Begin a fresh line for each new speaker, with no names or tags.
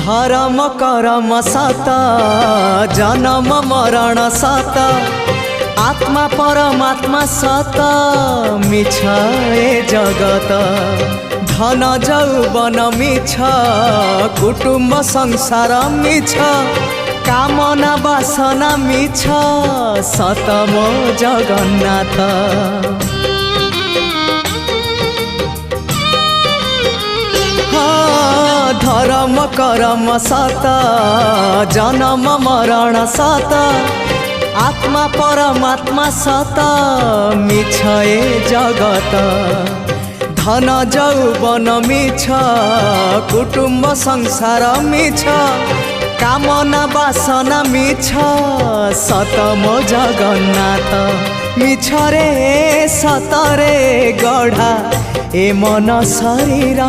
धर्म करम सत जन्म मरण सत आत्मा परमात्मा सत मिछ ए जगत धन जौवन मिछ कुटुम्ब संसार मिछ कामना वासना मिछ सत मो जगन्नाथ। धर्म करम सत जन्म मरण सत आत्मा परमात्मा सत मिछ ए जगत धन जौवन मिछ कुटुम्ब संसार मिछ कामना वासना मिछ सत मो जगन्नाथ। मिछ रे सत रे गढ़ा ए मन शरीर